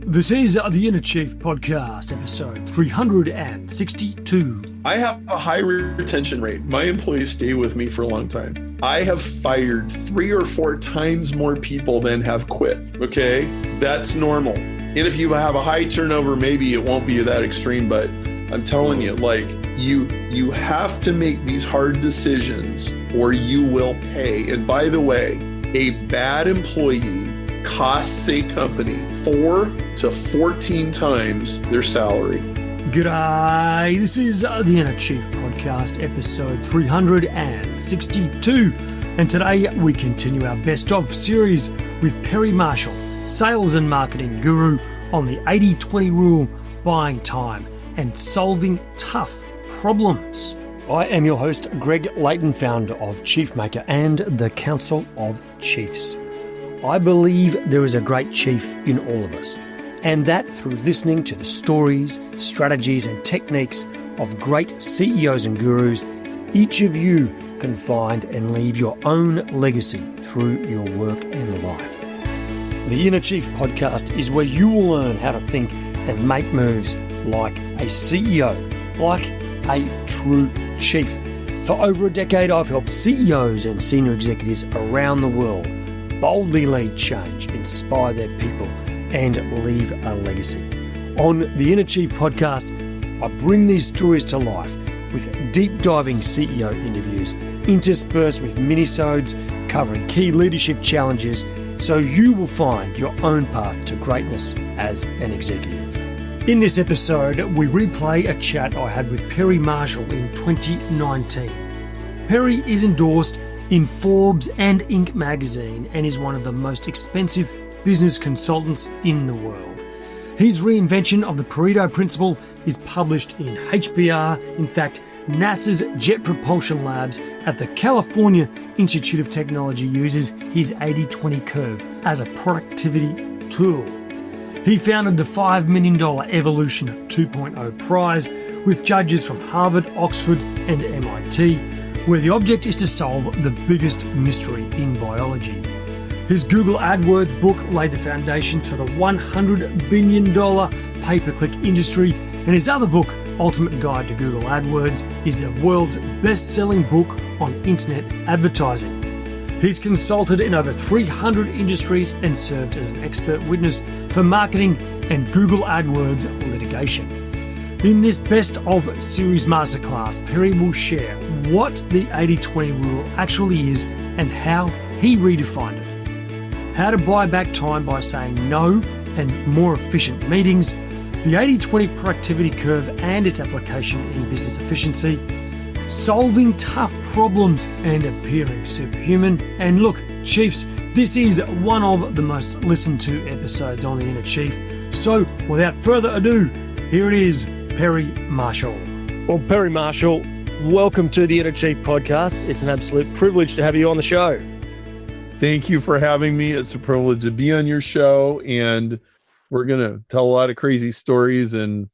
This is the Inner Chief Podcast, episode 362. I have a high retention rate. My employees stay with me for a long time. I have fired 3 or 4 times more people than have quit, okay? That's normal. And if you have a high turnover, maybe it won't be that extreme, but I'm telling you, like, you have to make these hard decisions or you will pay. And by the way, a bad employee costs a company 4 to 14 times their salary. G'day, this is the Inner Chief Podcast, episode 362. And today we continue our Best Of series with Perry Marshall, sales and marketing guru, on the 80-20 rule, buying time and solving tough problems. I am your host, Greg Layton, founder of Chief Maker and the Council of Chiefs. I believe there is a great chief in all of us, and that through listening to the stories, strategies, and techniques of great CEOs and gurus, each of you can find and leave your own legacy through your work and life. The Inner Chief Podcast is where you will learn how to think and make moves like a CEO, like a true chief. For over a decade, I've helped CEOs and senior executives around the world boldly lead change, inspire their people, and leave a legacy. On the Inner Chief Podcast, I bring these stories to life with deep diving CEO interviews, interspersed with minisodes covering key leadership challenges, so you will find your own path to greatness as an executive. In this episode, we replay a chat I had with Perry Marshall in 2019. Perry is endorsed in Forbes and INC Magazine and is one of the most expensive business consultants in the world. His reinvention of the Pareto Principle is published in HBR. In fact, NASA's Jet Propulsion Labs at the California Institute of Technology uses his 80-20 curve as a productivity tool. He founded the $5 million Evolution 2.0 prize with judges from Harvard, Oxford, and MIT, where the object is to solve the biggest mystery in biology. His Google AdWords book laid the foundations for the $100 billion pay-per-click industry, and his other book, Ultimate Guide to Google AdWords, is the world's best-selling book on internet advertising. He's consulted in over 300 industries and served as an expert witness for marketing and Google AdWords litigation. In this Best Of Series Masterclass, Perry will share what the 80-20 rule actually is and how he redefined it. How to buy back time by saying no and more efficient meetings, the 80-20 productivity curve and its application in business efficiency, solving tough problems and appearing superhuman. And look, Chiefs, this is one of the most listened to episodes on the Inner Chief. So without further ado, here it is, Perry Marshall. Well, Perry Marshall, welcome to the Inner Chief Podcast. It's an absolute privilege to have you on the show. Thank you for having me. It's a privilege to be on your show, and we're going to tell a lot of crazy stories and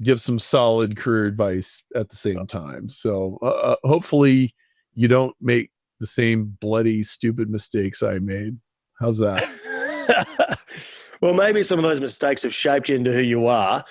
give some solid career advice at the same time. So hopefully you don't make the same bloody, stupid mistakes I made. How's that? Well, maybe some of those mistakes have shaped you into who you are.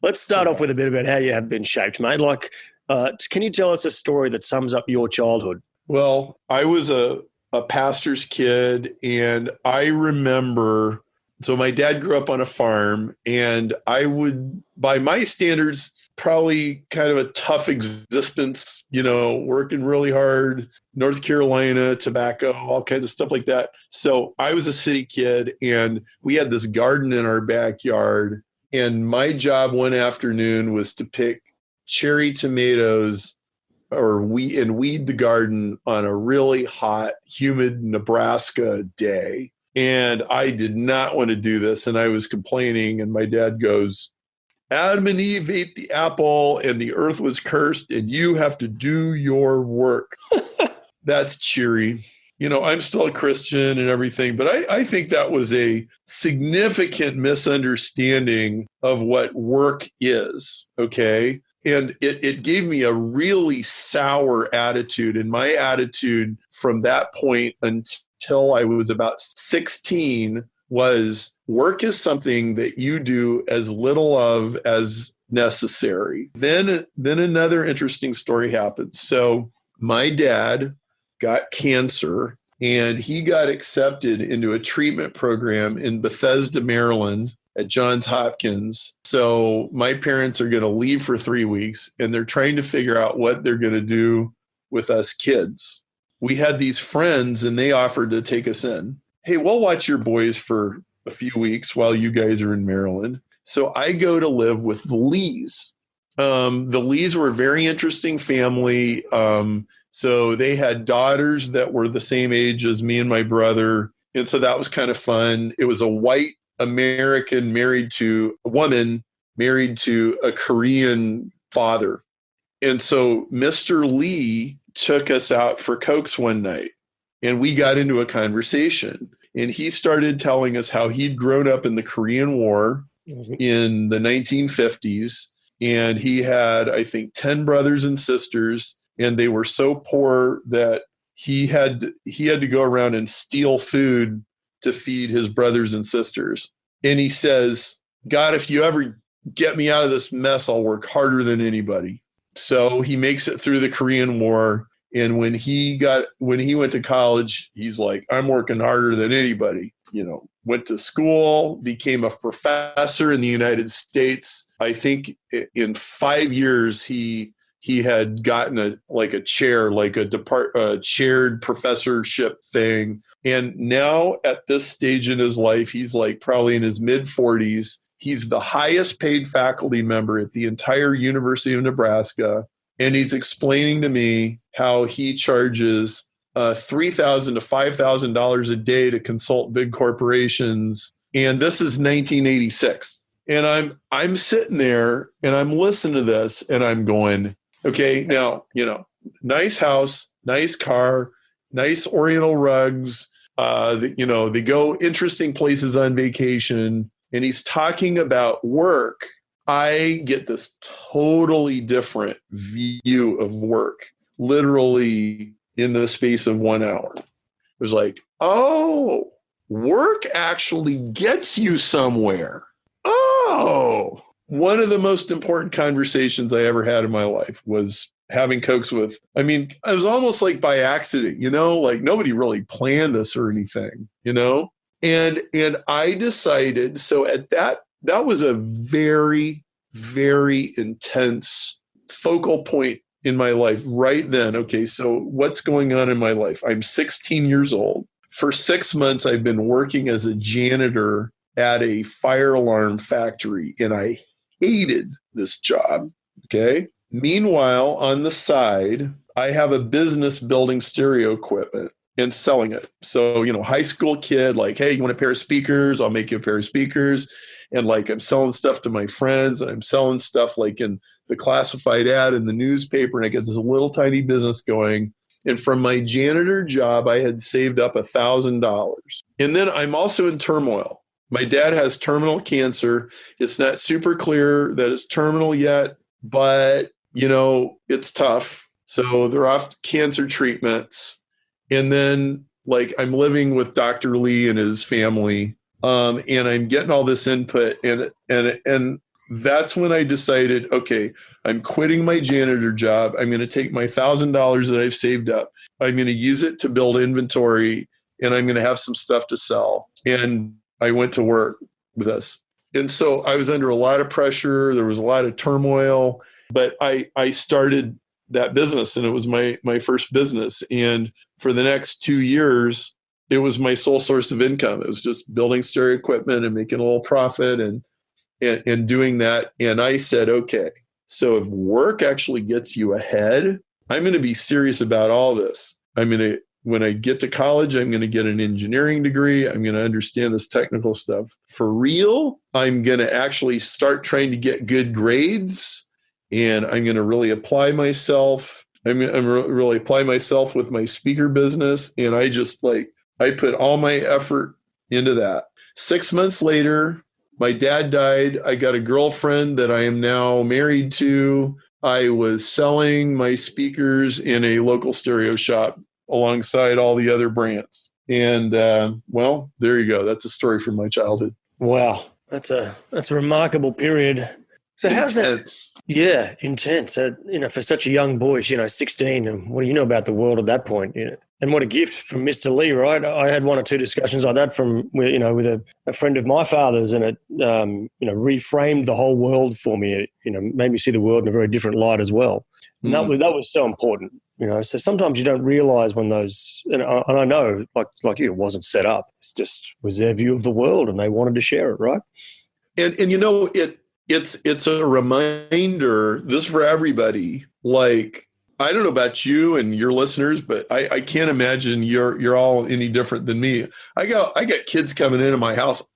Let's start off with a bit about how you have been shaped, mate. Like, can you tell us a story that sums up your childhood? Well, I was a pastor's kid, and I remember, so my dad grew up on a farm, and I would, by my standards, probably kind of a tough existence, working really hard, North Carolina, tobacco, all kinds of stuff like that. So I was a city kid, and we had this garden in our backyard. And my job one afternoon was to pick cherry tomatoes and weed the garden on a really hot, humid Nebraska day. And I did not want to do this. And I was complaining. And my dad goes, Adam and Eve ate the apple and the earth was cursed and you have to do your work. That's cheery. I'm still a Christian and everything, but I think that was a significant misunderstanding of what work is, okay? And it gave me a really sour attitude. And my attitude from that point until I was about 16 was work is something that you do as little of as necessary. Then another interesting story happened. So my dad got cancer and he got accepted into a treatment program in Bethesda, Maryland at Johns Hopkins. So my parents are going to leave for 3 weeks and they're trying to figure out what they're going to do with us kids. We had these friends and they offered to take us in. Hey, we'll watch your boys for a few weeks while you guys are in Maryland. So I go to live with the Lees. The Lees were a very interesting family. So they had daughters that were the same age as me and my brother. And so that was kind of fun. It was a white American married to a woman, married to a Korean father. And so Mr. Lee took us out for Cokes one night and we got into a conversation. And he started telling us how he'd grown up in the Korean War in the 1950s. And he had, I think, 10 brothers and sisters. And they were so poor that he had to go around and steal food to feed his brothers and sisters. And he says, God, if you ever get me out of this mess, I'll work harder than anybody. So he makes it through the Korean War. And when he went to college, he's like, I'm working harder than anybody. Went to school, became a professor in the United States. I think in 5 years, he had gotten a chair, like a chaired professorship thing. And now at this stage in his life, he's like probably in his mid 40s. He's the highest paid faculty member at the entire University of Nebraska. And he's explaining to me how he charges $3,000 to $5,000 a day to consult big corporations. And this is 1986. And I'm sitting there and I'm listening to this and I'm going, okay, now, nice house, nice car, nice Oriental rugs, they go interesting places on vacation. And he's talking about work. I get this totally different view of work, literally in the space of 1 hour. It was like, oh, work actually gets you somewhere. Oh, one of the most important conversations I ever had in my life was having Cokes with, it was almost like by accident, like nobody really planned this or anything, and I decided, so at that was a very, very intense focal point in my life right then. Okay, so what's going on in my life? I'm 16 years old. For 6 months, I've been working as a janitor at a fire alarm factory, and I hated this job. Okay. Meanwhile, on the side, I have a business building stereo equipment and selling it. So, high school kid, like, hey, you want a pair of speakers? I'll make you a pair of speakers. And like, I'm selling stuff to my friends and I'm selling stuff like in the classified ad in the newspaper. And I get this little tiny business going. And from my janitor job, I had saved up $1,000. And then I'm also in turmoil. My dad has terminal cancer. It's not super clear that it's terminal yet, but, it's tough. So they're off cancer treatments. And then like I'm living with Dr. Lee and his family, and I'm getting all this input. And that's when I decided, okay, I'm quitting my janitor job. I'm going to take my $1,000 that I've saved up. I'm going to use it to build inventory, and I'm going to have some stuff to sell. And I went to work with this. And so I was under a lot of pressure. There was a lot of turmoil, but I started that business, and it was my first business. And for the next 2 years, it was my sole source of income. It was just building stereo equipment and making a little profit and doing that. And I said, okay, so if work actually gets you ahead, I'm going to be serious about all this. When I get to college, I'm going to get an engineering degree. I'm going to understand this technical stuff. For real, I'm going to actually start trying to get good grades, and I'm going to really apply myself. I'm really apply myself with my speaker business. And I put all my effort into that. 6 months later, my dad died. I got a girlfriend that I am now married to. I was selling my speakers in a local stereo shop alongside all the other brands. And well, there you go. That's a story from my childhood. Wow. That's a remarkable period. So how's that? Intense. Yeah, intense. For such a young boy, 16, and what do you know about the world at that point? And what a gift from Mr. Lee, right? I had one or two discussions like that with a friend of my father's, and it, reframed the whole world for me. It, made me see the world in a very different light as well. And that was so important, So sometimes you don't realize when those, and I know, like you, it wasn't set up. It's just was their view of the world, and they wanted to share it, right? And it's a reminder, this for everybody. Like, I don't know about you and your listeners, but I can't imagine you're all any different than me. I got kids coming out of my house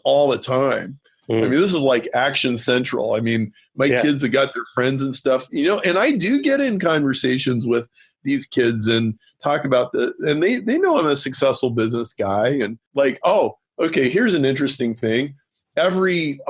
all the time. I mean, this is like Action Central. I mean, my kids have got their friends and stuff, and I do get in conversations with these kids and talk about and they know I'm a successful business guy, and like, oh, okay, here's an interesting thing. Every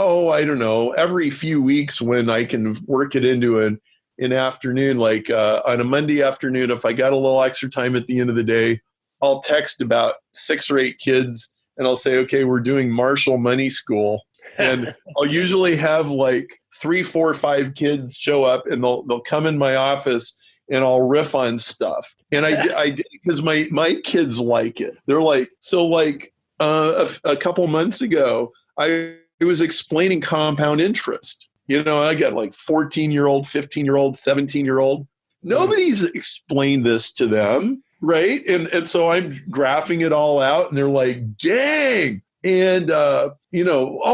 few weeks when I can work it into an afternoon, like on a Monday afternoon, if I got a little extra time at the end of the day, I'll text about 6 or 8 kids and I'll say, okay, we're doing Marshall Money School. And I'll usually have like 3, 4, 5 kids show up, and they'll come in my office and I'll riff on stuff. And I did because my kids like it. They're like, so like a couple months ago, I was explaining compound interest. I got like 14-year-old, 15-year-old, 17-year-old. Nobody's explained this to them, right? And so I'm graphing it all out, and they're like, dang. And, oh,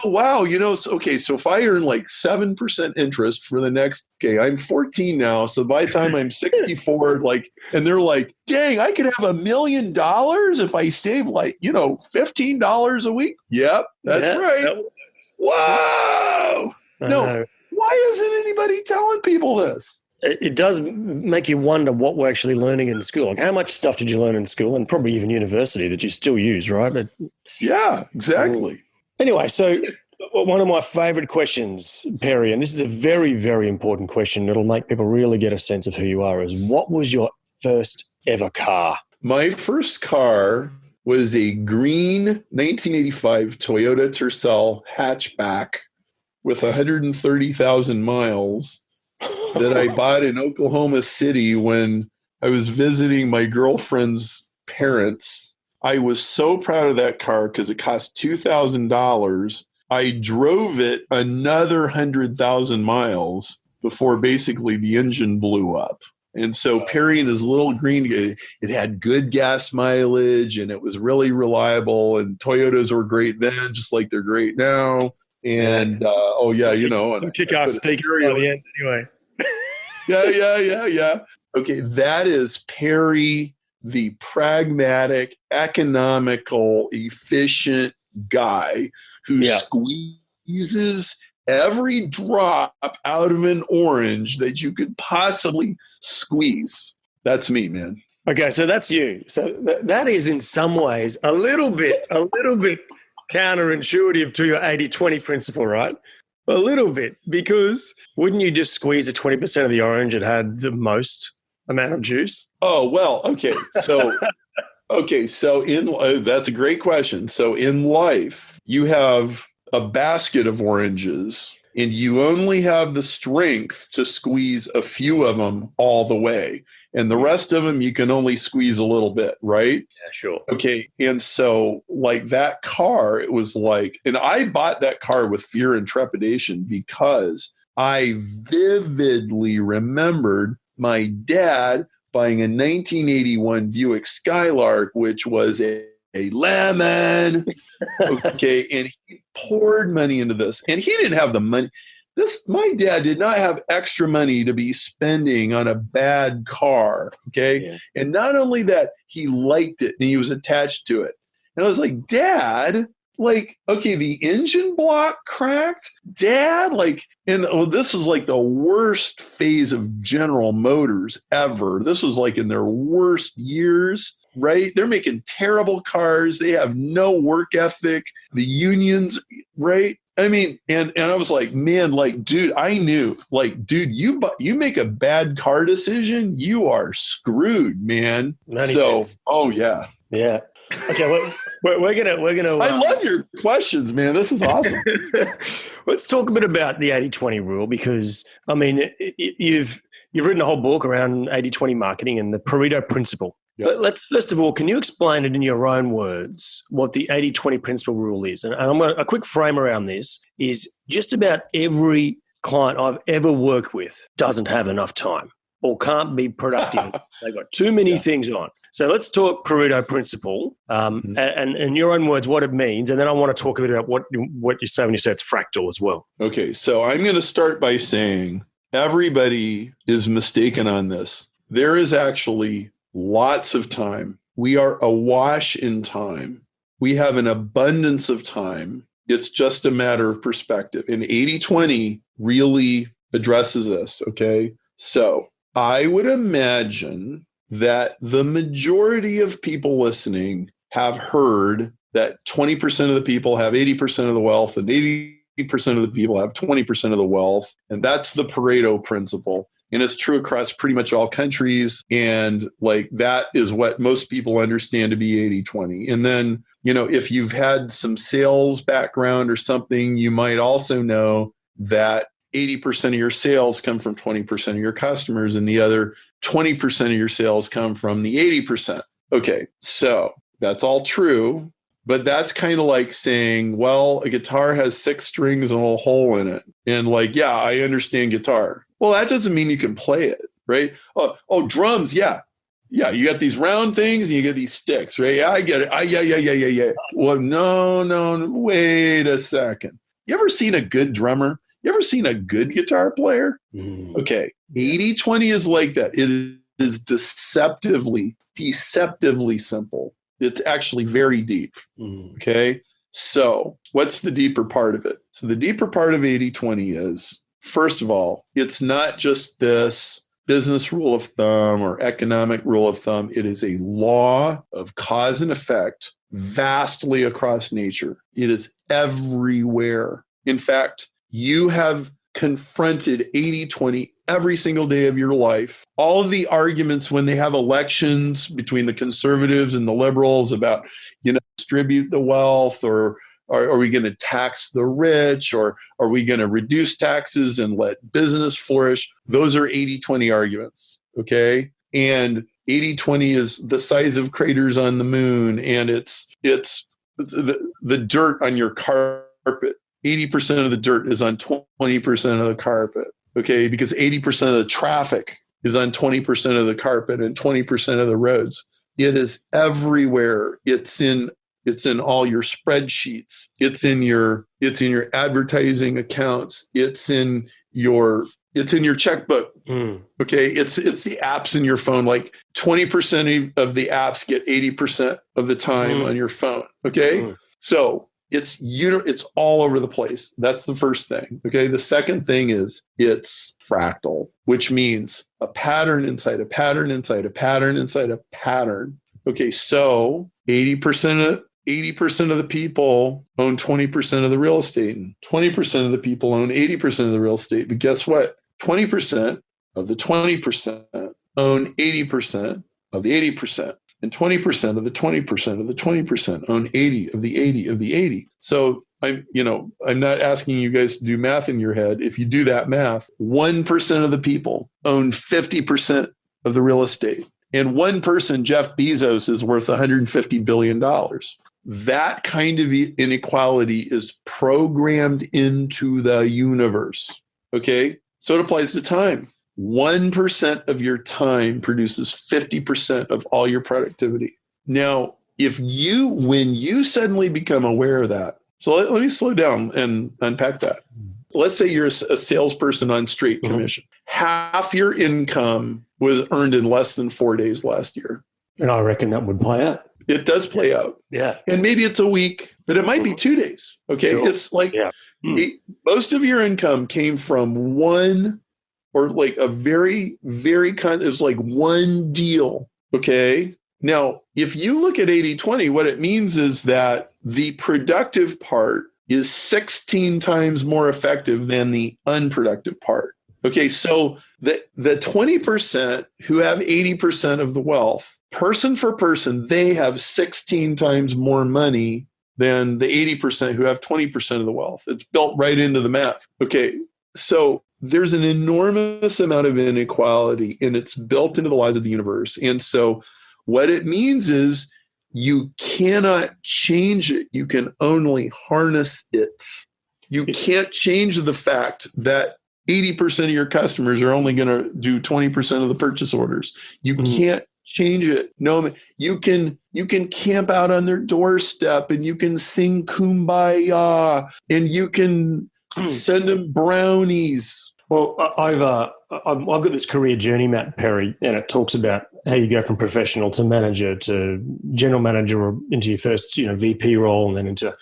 wow, so if I earn like 7% interest for the next, I'm 14 now. So by the time I'm 64, and they're like, dang, I could have $1 million if I save like, $15 a week. Yep, that's right. Whoa. No, why isn't anybody telling people this? It does make you wonder what we're actually learning in school. Like, how much stuff did you learn in school, and probably even university, that you still use, right? Yeah, exactly. Anyway, so one of my favorite questions, Perry, and this is a very, very important question that'll make people really get a sense of who you are, is what was your first ever car? My first car was a green 1985 Toyota Tercel hatchback with 130,000 miles that I bought in Oklahoma City when I was visiting my girlfriend's parents. I was so proud of that car because it cost $2,000. I drove it another 100,000 miles before basically the engine blew up. And so Perry and his little green, it had good gas mileage and it was really reliable, and Toyotas were great then, just like they're great now. And kick-ass speaker by the end anyway. Yeah. Okay, that is Perry, the pragmatic, economical, efficient guy who squeezes every drop out of an orange that you could possibly squeeze. That's me, man. Okay, so that's you. So that is in some ways a little bit counterintuitive to your 80-20 principle, right? A little bit, because wouldn't you just squeeze the 20% of the orange that had the most amount of juice? Oh, well, okay. So, that's a great question. So in life, you have a basket of oranges, and you only have the strength to squeeze a few of them all the way. And the rest of them, you can only squeeze a little bit, right? Yeah, sure. Okay. And so like that car, it was like, and I bought that car with fear and trepidation because I vividly remembered my dad buying a 1981 Buick Skylark, which was a lemon. Okay. And he poured money into this, and he didn't have the money. My dad did not have extra money to be spending on a bad car. Okay. Yeah. And not only that, he liked it and he was attached to it. And I was like, Dad, okay, the engine block cracked, Dad, this was like the worst phase of General Motors ever. This was like in their worst years, right? They're making terrible cars. They have no work ethic. The unions, right? I mean, and I was like, man, dude, I knew, dude, you make a bad car decision, you are screwed, man. Oh yeah. Yeah. Okay, we're gonna. I love your questions, man. This is awesome. Let's talk a bit about the 80-20 rule, because I mean, you've written a whole book around 80-20 marketing and the Pareto Principle. Yep. Let's first of all, can you explain it in your own words what the 80-20 principle rule is? And a quick frame around this is just about every client I've ever worked with doesn't have enough time or can't be productive. They've got too many things on. So let's talk Pareto Principle and in your own words what it means, and then I want to talk a bit about what you say when you say it's fractal as well. Okay, so I'm going to start by saying everybody is mistaken on this. There is actually lots of time. We are awash in time. We have an abundance of time. It's just a matter of perspective. And 80-20 really addresses this, okay? So I would imagine that the majority of people listening have heard that 20% of the people have 80% of the wealth and 80% of the people have 20% of the wealth. And that's the Pareto Principle. And it's true across pretty much all countries. And like that is what most people understand to be 80-20. And then, you know, if you've had some sales background or something, you might also know that 80% of your sales come from 20% of your customers, and the other 20% of your sales come from the 80%. Okay, so that's all true, but that's kind of like saying, well, a guitar has 6 strings and a hole in it. And like, yeah, I understand guitar. Well, that doesn't mean you can play it, right? Oh, drums, yeah. Yeah, you got these round things and you get these sticks, right? Yeah, I get it. Yeah. Well, no, wait a second. You ever seen a good drummer? You ever seen a good guitar player? Okay, 80-20 is like that. It is deceptively simple. It's actually very deep, okay? So what's the deeper part of it? So the deeper part of 80-20 is, first of all, it's not just this business rule of thumb or economic rule of thumb. It is a law of cause and effect vastly across nature. It is everywhere. In fact, you have confronted 80-20 every single day of your life. All of the arguments when they have elections between the conservatives and the liberals about, you know, distribute the wealth, or are we going to tax the rich, or are we going to reduce taxes and let business flourish? Those are 80-20 arguments, okay? And 80-20 is the size of craters on the moon, and it's the dirt on your carpet. 80% of the dirt is on 20% of the carpet, okay? Because 80% of the traffic is on 20% of the carpet and 20% of the roads. It is everywhere. It's in all your spreadsheets. It's in your advertising accounts. It's in your checkbook. Okay. It's the apps in your phone. Like 20% of the apps get 80% of the time on your phone. Okay. So it's all over the place. That's the first thing. Okay. The second thing is it's fractal, which means a pattern inside a pattern inside a pattern inside a pattern. Okay. So 80% of the people own 20% of the real estate, and 20% of the people own 80% of the real estate. But guess what? 20% of the 20% own 80% of the 80%. And 20% of the 20% of the 20% own 80 of the 80 of the 80. So I'm not asking you guys to do math in your head. If you do that math, 1% of the people own 50% of the real estate. And one person, Jeff Bezos, is worth $150 billion. That kind of inequality is programmed into the universe. Okay? So it applies to time. 1% of your time produces 50% of all your productivity. Now, when you suddenly become aware of that, so let me slow down and unpack that. Let's say you're a salesperson on straight commission. Half your income was earned in less than 4 days last year. And I reckon that would play out. It does play out. Yeah. And maybe it's a week, but it might be 2 days. Okay. Sure. It's like most of your income came from one, or like a very, very it's like one deal. Okay. Now, if you look at 80-20, what it means is that the productive part is 16 times more effective than the unproductive part. Okay. So the 20% who have 80% of the wealth, person for person, they have 16 times more money than the 80% who have 20% of the wealth. It's built right into the math. Okay, so there's an enormous amount of inequality, and it's built into the lives of the universe. And so what it means is you cannot change it. You can only harness it. You can't change the fact that 80% of your customers are only going to do 20% of the purchase orders. You can't change it. No, you can camp out on their doorstep, and you can sing Kumbaya, and you can send them brownies. Well, I've got this career journey map, Perry, and it talks about how you go from professional to manager to general manager, or into your first VP role, and then into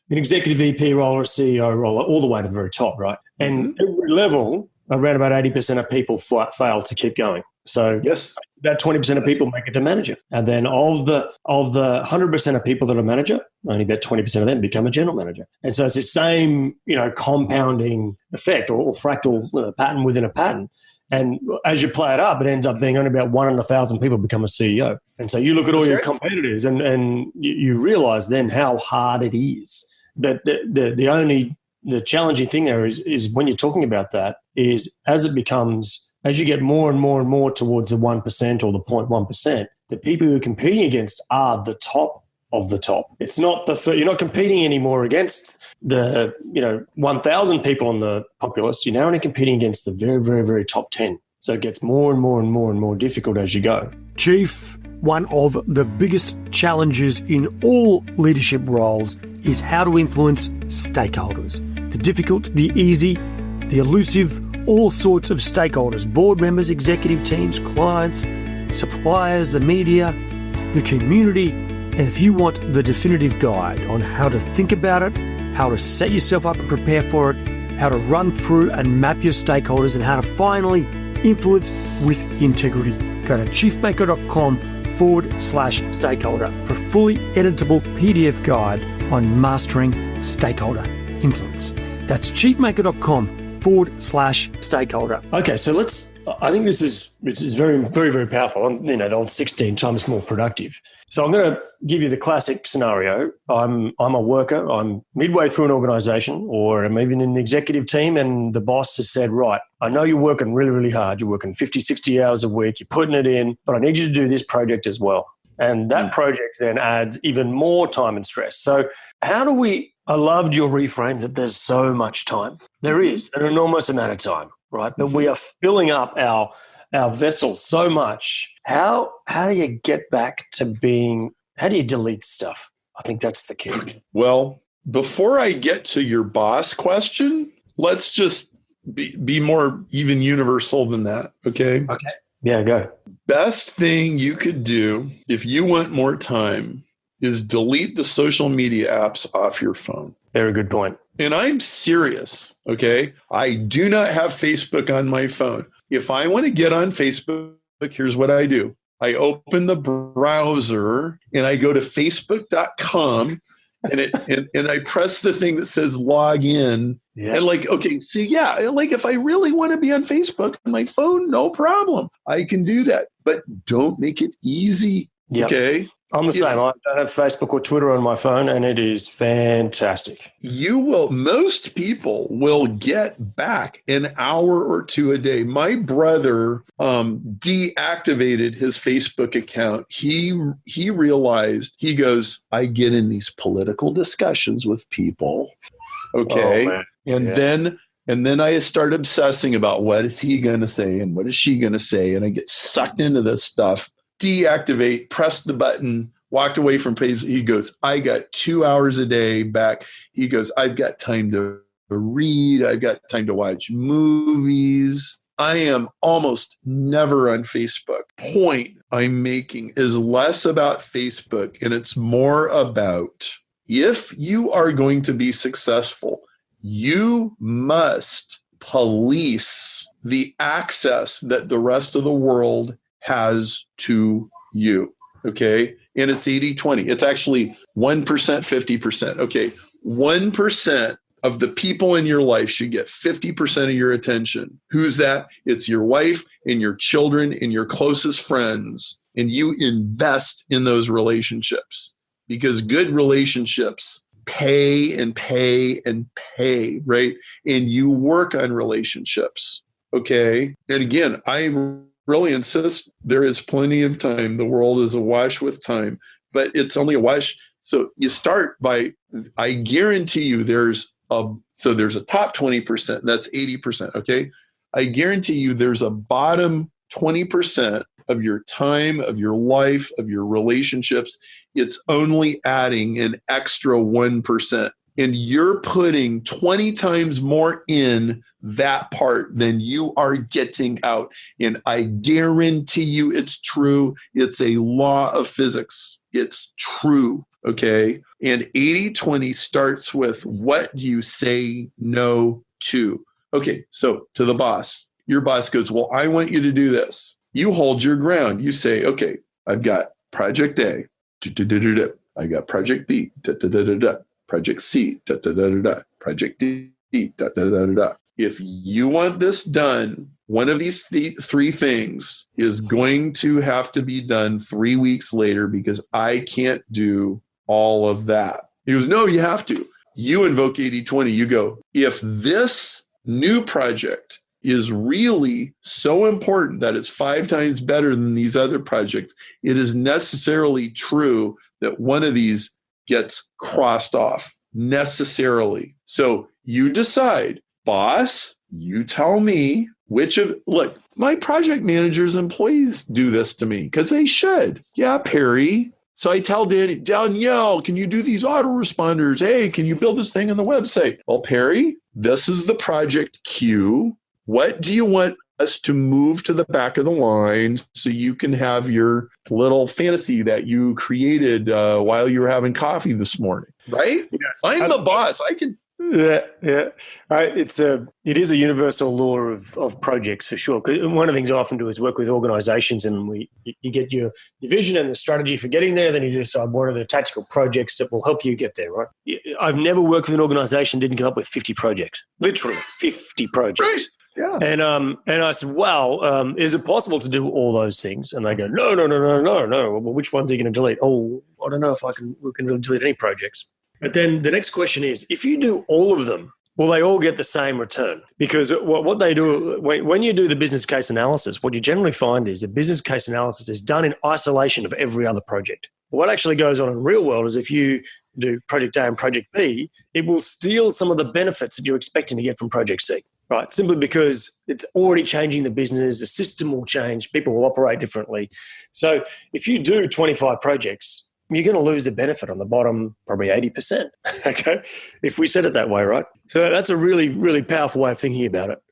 an executive VP role or a CEO role, all the way to the very top, right? And every level, around about 80% of people fail to keep going. So yes, about 20% of people make it to manager. And then of the 100% of people that are manager, only about 20% of them become a general manager. And so it's the same, compounding effect or fractal pattern within a pattern. And as you play it up, it ends up being only about 1 in 1,000 people become a CEO. And so you look at all your competitors and you realize then how hard it is. But the challenging thing there is when you're talking about that is as you get more and more and more towards the 1% or the 0.1%, the people you're competing against are the top of the top. It's not you're not competing anymore against the 1,000 people on the populace. You're now only competing against the very, very, very top 10. So it gets more and more and more and more difficult as you go. Chief, one of the biggest challenges in all leadership roles is how to influence stakeholders. The difficult, the easy, the elusive, all sorts of stakeholders, board members, executive teams, clients, suppliers, the media, the community. And if you want the definitive guide on how to think about it, how to set yourself up and prepare for it, how to run through and map your stakeholders, and how to finally influence with integrity, go to chiefmaker.com/stakeholder for a fully editable PDF guide on mastering stakeholder influence. That's chiefmaker.com/stakeholder. Okay, so I think this is very, very, very powerful. The old 16 times more productive. So I'm going to give you the classic scenario. I'm a worker. I'm midway through an organization, or I'm even in the executive team, and the boss has said, right, I know you're working really, really hard. You're working 50, 60 hours a week. You're putting it in, but I need you to do this project as well. And that project then adds even more time and stress. So I loved your reframe that there's so much time. There is an enormous amount of time, right? But we are filling up our vessels so much. How do you get back to how do you delete stuff? I think that's the key. Well, before I get to your boss question, let's just be more even universal than that, okay? Okay. Yeah, go. Best thing you could do if you want more time is delete the social media apps off your phone. Very good point. And I'm serious, okay? I do not have Facebook on my phone. If I want to get on Facebook, here's what I do. I open the browser and I go to facebook.com and I press the thing that says log in. Yeah. And if I really want to be on Facebook on my phone, no problem. I can do that. But don't make it easy, okay? I'm the same. I don't have Facebook or Twitter on my phone, and it is fantastic. Most people will get back an hour or two a day. My brother deactivated his Facebook account. He realized, he goes, I get in these political discussions with people. Okay. Oh, and then I start obsessing about what is he going to say and what is she going to say. And I get sucked into this stuff. Deactivate, press the button, walked away from page. He goes, I got 2 hours a day back. He goes, I've got time to read. I've got time to watch movies. I am almost never on Facebook. Point I'm making is less about Facebook and it's more about, if you are going to be successful, you must police the access that the rest of the world has to you, okay? And it's 80-20. It's actually 1%, 50%. Okay, 1% of the people in your life should get 50% of your attention. Who's that? It's your wife and your children and your closest friends, and you invest in those relationships, because good relationships pay and pay and pay, right? And you work on relationships, okay? And again, I really insist there is plenty of time. The world is awash with time, but it's only awash. So you start by, I guarantee you there's a top 20%, that's 80%, okay? I guarantee you there's a bottom 20% of your time, of your life, of your relationships. It's only adding an extra 1%. And you're putting 20 times more in that part than you are getting out. And I guarantee you it's true. It's a law of physics. It's true, okay? And 80-20 starts with, what do you say no to? Okay, so to the boss, your boss goes, well, I want you to do this. You hold your ground. You say, okay, I've got project A, I got project B, project C, project D, If you want this done, one of these three things is going to have to be done 3 weeks later, because I can't do all of that. He goes, no, you have to. You invoke 80-20. You go, if this new project is really so important that it's 5 times better than these other projects, it is necessarily true that one of these gets crossed off, necessarily. So you decide, boss, you tell me look, my project manager's employees do this to me because they should. Yeah, Perry. So I tell Danielle, can you do these autoresponders? Hey, can you build this thing on the website? Well, Perry, this is the project queue. What do you want us to move to the back of the line so you can have your little fantasy that you created while you were having coffee this morning? Right? Yeah. I'm the boss. I can. Yeah. It is a universal law of projects for sure. 'Cause one of the things I often do is work with organizations, and you get your vision and the strategy for getting there. Then you decide what are the tactical projects that will help you get there. Right? I've never worked with an organization that didn't come up with 50 projects, literally 50 projects. Right. Yeah. And I said, wow, is it possible to do all those things? And they go, no. Well, which ones are you going to delete? Oh, I don't know if we can really delete any projects. But then the next question is, if you do all of them, will they all get the same return? Because what they do, when you do the business case analysis, what you generally find is the business case analysis is done in isolation of every other project. What actually goes on in the real world is if you do project A and project B, it will steal some of the benefits that you're expecting to get from project C. Right, simply because it's already changing the business, the system will change, people will operate differently. So if you do 25 projects, you're going to lose the benefit on the bottom, probably 80%. Okay, if we said it that way, right? So that's a really, really powerful way of thinking about it.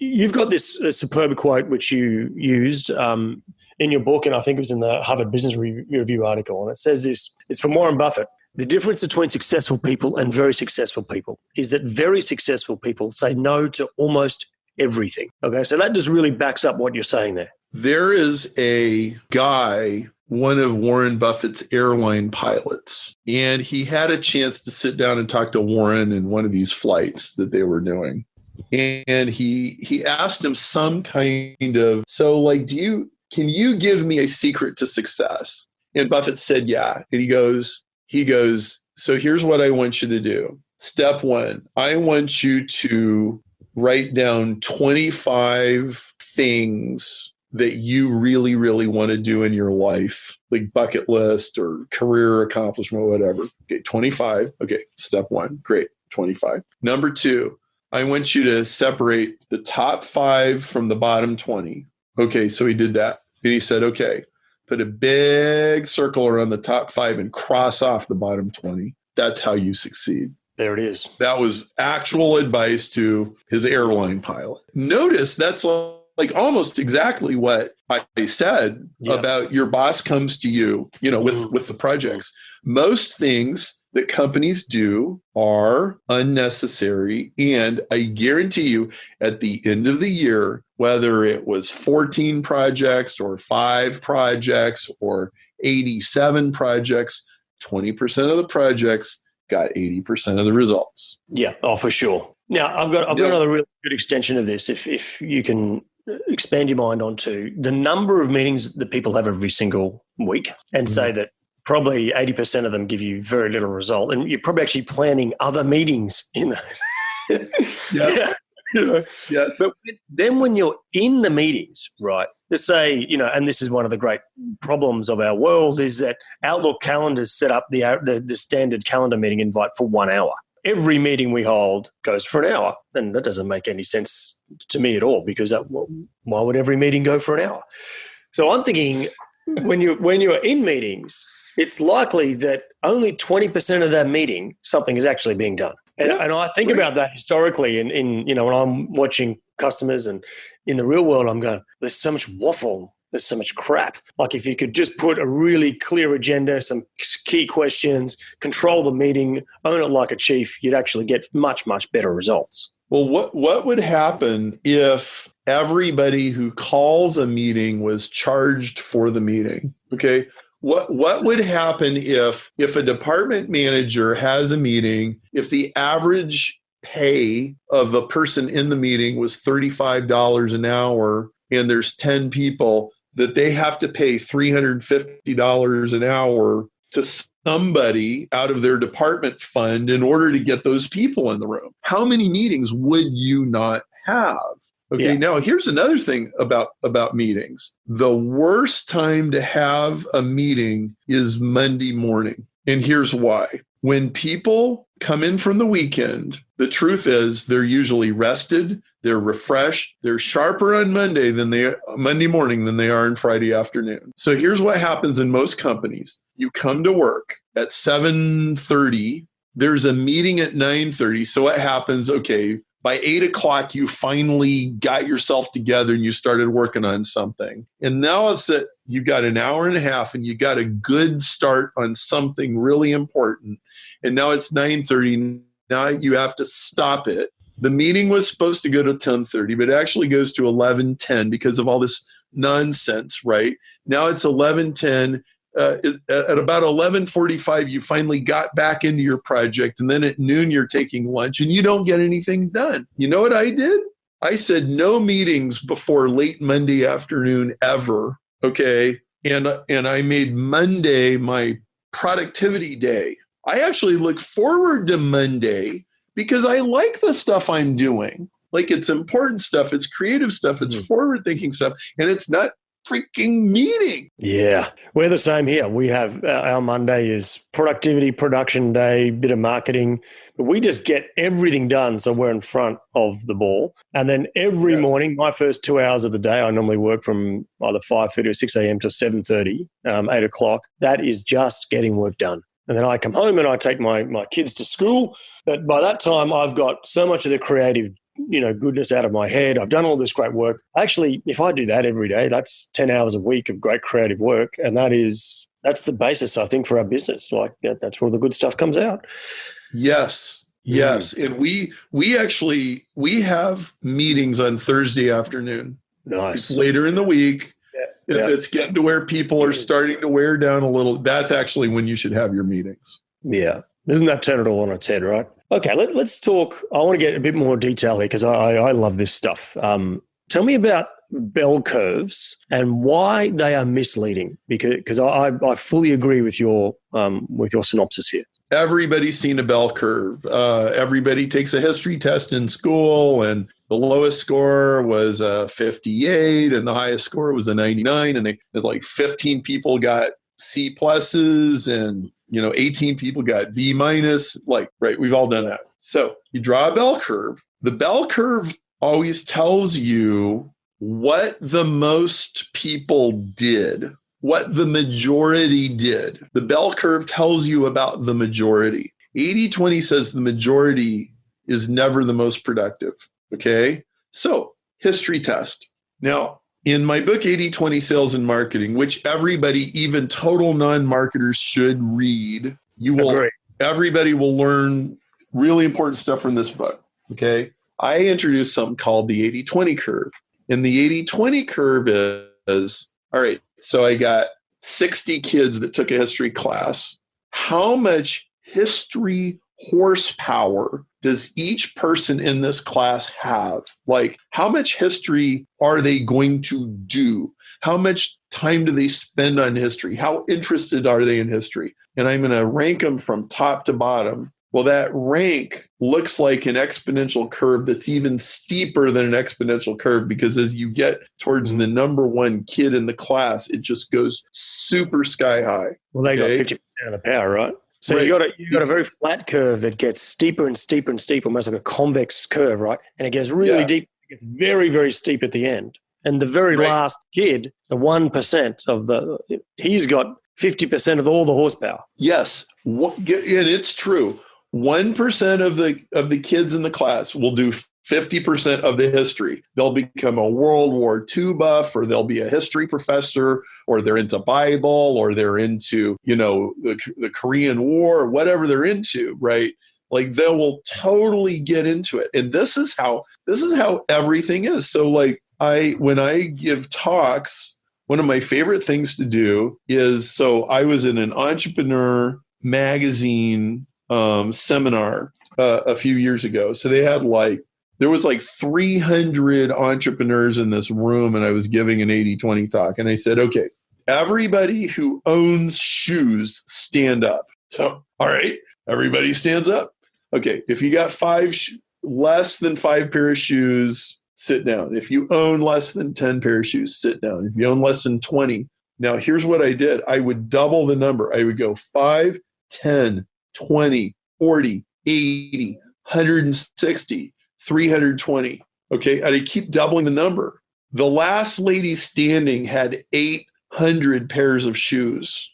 You've got this superb quote which you used in your book, and I think it was in the Harvard Business Review article, and it says this. It's from Warren Buffett. The difference between successful people and very successful people is that very successful people say no to almost everything. Okay, so that just really backs up what you're saying there. There is a guy, one of Warren Buffett's airline pilots, and he had a chance to sit down and talk to Warren in one of these flights that they were doing. And he asked him some kind of, so like, can you give me a secret to success? And Buffett said, yeah. And he goes, so here's what I want you to do. Step 1, I want you to write down 25 things that you really, really want to do in your life, like bucket list or career accomplishment, whatever. Okay, 25. Okay, step 1. Great, 25. Number 2, I want you to separate the top 5 from the bottom 20. Okay, so he did that. And he said, okay, put a big circle around the top 5 and cross off the bottom 20. That's how you succeed. There it is. That was actual advice to his airline pilot. Notice that's like almost exactly what I said about your boss comes to you, with the projects. Most things that companies do are unnecessary. And I guarantee you at the end of the year, whether it was 14 projects or 5 projects or 87 projects, 20% of the projects got 80% of the results. Yeah, for sure. Now, I've got another really good extension of this, if you can expand your mind onto the number of meetings that people have every single week and say that probably 80% of them give you very little result. And you're probably actually planning other meetings in that. Yes. You know? Yes. But then when you're in the meetings, right, let's say, and this is one of the great problems of our world is that Outlook calendars set up the standard calendar meeting invite for 1 hour. Every meeting we hold goes for an hour. And that doesn't make any sense to me at all because why would every meeting go for an hour? So I'm thinking when you're in meetings, it's likely that only 20% of that meeting, something is actually being done. And I think about that historically in when I'm watching customers and in the real world, I'm going, there's so much waffle. There's so much crap. Like if you could just put a really clear agenda, some key questions, control the meeting, own it like a chief, you'd actually get much, much better results. Well, what would happen if everybody who calls a meeting was charged for the meeting? Okay. What would happen if a department manager has a meeting, if the average pay of a person in the meeting was $35 an hour and there's 10 people, that they have to pay $350 an hour to somebody out of their department fund in order to get those people in the room? How many meetings would you not have? Okay, Now here's another thing about meetings. The worst time to have a meeting is Monday morning. And here's why. When people come in from the weekend, the truth is they're usually rested, they're refreshed, they're sharper on Monday morning than they are on Friday afternoon. So here's what happens in most companies. You come to work at 7:30, there's a meeting at 9:30. So what happens? Okay, by 8 o'clock, you finally got yourself together and you started working on something. And now it's that you got an hour and a half and you got a good start on something really important. And now it's 9:30. Now you have to stop it. The meeting was supposed to go to 10:30, but it actually goes to 11:10 because of all this nonsense, right? Now it's 11:10. At about 11:45, you finally got back into your project. And then at noon, you're taking lunch and you don't get anything done. You know what I did? I said no meetings before late Monday afternoon ever. Okay. And I made Monday my productivity day. I actually look forward to Monday because I like the stuff I'm doing. Like it's important stuff. It's creative stuff. It's forward-thinking stuff. And it's not freaking meeting. Yeah, we're the same here. We have our Monday is productivity, production day, bit of marketing, but we just get everything done so we're in front of the ball. And then every morning, my first 2 hours of the day, I normally work from either 5:30 or 6 a.m. to 7:30, 8 o'clock. That is just getting work done. And then I come home and I take my kids to school. But by that time, I've got so much of the creative goodness out of my head. I've done all this great work. Actually, if I do that every day, that's 10 hours a week of great creative work. And that's the basis, I think, for our business. Like that's where the good stuff comes out. Yes. And we have meetings on Thursday afternoon. Nice. It's later in the week. It's getting to where people are starting to wear down a little. That's actually when you should have your meetings. Yeah. Doesn't that turn it all on its head, right? Okay, let's talk. I want to get a bit more detail here because I love this stuff. Tell me about bell curves and why they are misleading, because I fully agree with your synopsis here. Everybody's seen a bell curve. Everybody takes a history test in school, and the lowest score was a 58, and the highest score was a 99. And like 15 people got C pluses, and 18 people got B minus. Like, right, we've all done that. So you draw a bell curve. The bell curve always tells you what the most people did, what the majority did. The bell curve tells you about the majority. 80-20 says the majority is never the most productive. Okay? So, history test. Now, in my book, 80-20 Sales and Marketing, which everybody, even total non-marketers, should read, everybody will learn really important stuff from this book. Okay? I introduced something called the 80-20 curve. And the 80-20 curve is, all right, so I got 60 kids that took a history class. How much history horsepower does each person in this class have? Like, how much history are they going to do? How much time do they spend on history? How interested are they in history? And I'm going to rank them from top to bottom. Well, that rank looks like an exponential curve that's even steeper than an exponential curve, because as you get towards the number one kid in the class, it just goes super sky high. Well, they got 50% of the power, right? So right. you got a very flat curve that gets steeper and steeper and steeper, almost like a convex curve, right? And it gets really deep. It gets very, very steep at the end. And the very last kid, the 1% he's got 50% of all the horsepower. Yes, and it's true. 1% of the kids in the class will do 50% of the history. They'll become a World War II buff, or they'll be a history professor, or they're into Bible, or they're into, the Korean War, or whatever they're into, right? Like, they will totally get into it. And this is how everything is. So like, when I give talks, one of my favorite things to do is, so I was in an entrepreneur magazine seminar a few years ago. So they had there was 300 entrepreneurs in this room, and I was giving an 80-20 talk. And I said, okay, everybody who owns shoes, stand up. So, all right, everybody stands up. Okay, if you got less than 5 pair of shoes, sit down. If you own less than 10 pair of shoes, sit down. If you own less than 20. Now, here's what I did. I would double the number. I would go 5, 10, 20, 40, 80, 160, 320. Okay. And I keep doubling the number. The last lady standing had 800 pairs of shoes.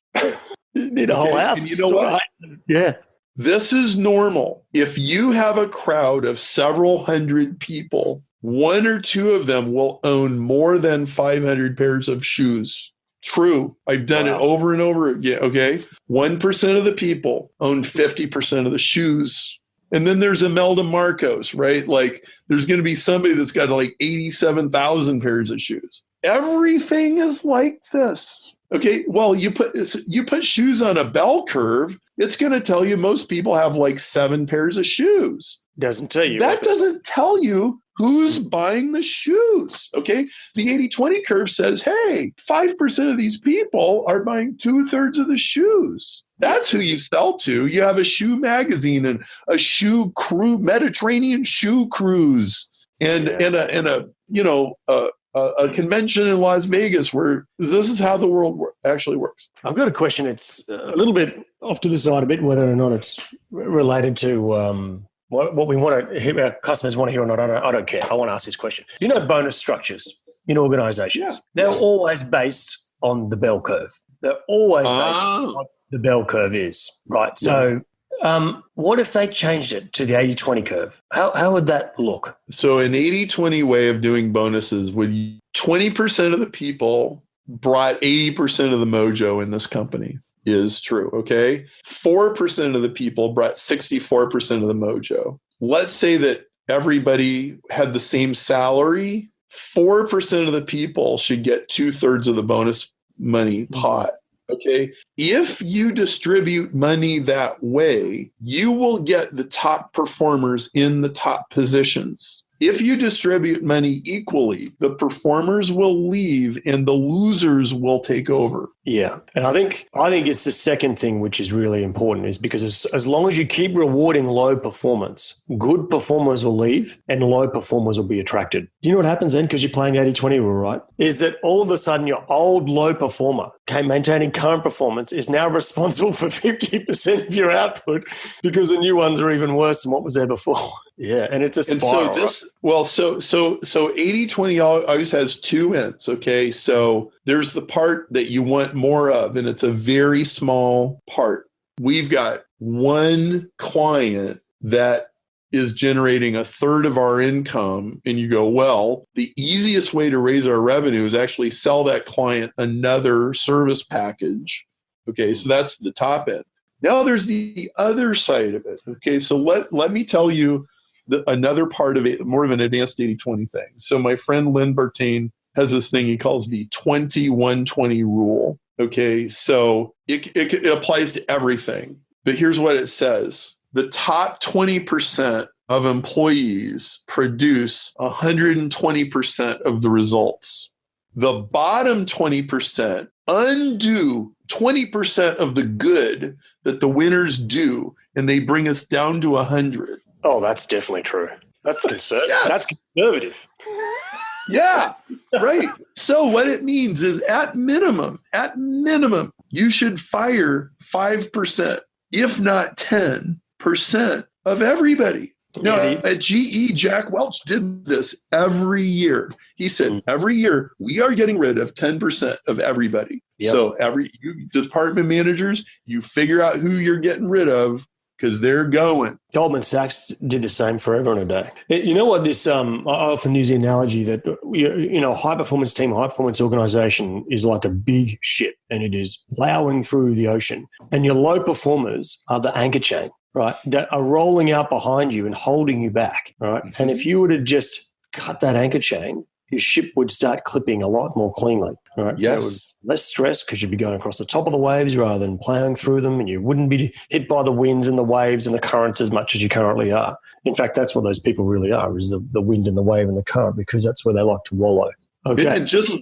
You need a whole house. And you know what? Yeah. This is normal. If you have a crowd of several hundred people, 1 or 2 of them will own more than 500 pairs of shoes. True. I've done it over and over again. Okay. 1% of the people own 50% of the shoes. And then there's Imelda Marcos, right? Like, there's going to be somebody that's got 87,000 pairs of shoes. Everything is like this. Okay. Well, you put shoes on a bell curve, it's going to tell you most people have 7 pairs of shoes. Doesn't tell you. That doesn't tell you who's buying the shoes, okay? The 80-20 curve says, hey, 5% of these people are buying 2/3 of the shoes. That's who you sell to. You have a shoe magazine and a shoe crew, Mediterranean shoe cruise, and a convention in Las Vegas where this is how the world actually works. I've got a question. It's a little bit off to the side a bit, whether or not it's related to what we want to hear, our customers want to hear or not. I don't care. I want to ask this question. Bonus structures in organizations, they're always based on the bell curve. They're always based on what the bell curve is, right? So what if they changed it to the 80-20 curve? How would that look? So an 80-20 way of doing bonuses would 20% of the people brought 80% of the mojo in this company. Is true, okay? 4% of the people brought 64% of the mojo. Let's say that everybody had the same salary. 4% of the people should get 2/3 of the bonus money pot, okay? If you distribute money that way, you will get the top performers in the top positions. If you distribute money equally, the performers will leave and the losers will take over. Yeah. And I think it's the second thing which is really important, is because as long as you keep rewarding low performance, good performers will leave and low performers will be attracted. Do you know what happens then? Because you're playing 80-20 rule, right? Is that all of a sudden your old low performer, maintaining current performance, is now responsible for 50% of your output because the new ones are even worse than what was there before. Yeah. And it's a spiral. So 80-20 always has 2 ends, okay? So there's the part that you want more of, and it's a very small part. We've got one client that is generating 1/3 of our income, and you go, well, the easiest way to raise our revenue is actually sell that client another service package. Okay, so that's the top end. Now there's the other side of it. Okay, so let me tell you another part of it, more of an advanced 80-20 thing. So my friend Lynn Bertain has this thing he calls the 21-20 rule. Okay, so it applies to everything. But here's what it says. The top 20% of employees produce 120% of the results. The bottom 20% undo 20% of the good that the winners do, and they bring us down to 100. Oh, that's definitely true. That's conservative. Yes. That's conservative. Yeah, right. So what it means is at minimum, you should fire 5%, if not 10% of everybody. Now, at GE, Jack Welch did this every year. He said, every year, we are getting rid of 10% of everybody. Yep. So you department managers, you figure out who you're getting rid of because they're going. Goldman Sachs did the same forever and a day. You know what this, I often use the analogy that, a high-performance team, high-performance organization is like a big ship and it is plowing through the ocean. And your low performers are the anchor chain, right, that are rolling out behind you and holding you back, right? Mm-hmm. And if you were to just cut that anchor chain, your ship would start clipping a lot more cleanly, right? Yes. Less stress because you'd be going across the top of the waves rather than plowing through them, and you wouldn't be hit by the winds and the waves and the currents as much as you currently are. In fact, that's what those people really are, is the wind and the wave and the current, because that's where they like to wallow. Okay. And just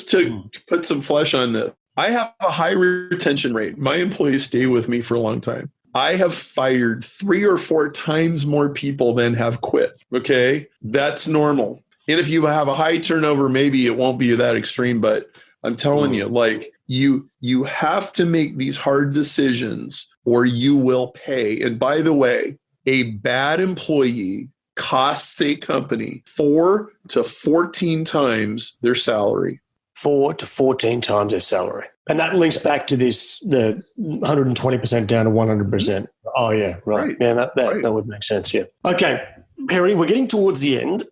to put some flesh on this, I have a high retention rate. My employees stay with me for a long time. I have fired 3 or 4 times more people than have quit. Okay. That's normal. And if you have a high turnover, maybe it won't be that extreme, but I'm telling you, like you have to make these hard decisions or you will pay. And by the way, a bad employee costs a company 4 to 14 times their salary. 4 to 14 times their salary. And that links back to this, the 120% down to 100%. Oh, yeah, right. Yeah, that would make sense, yeah. Okay, Perry, we're getting towards the end.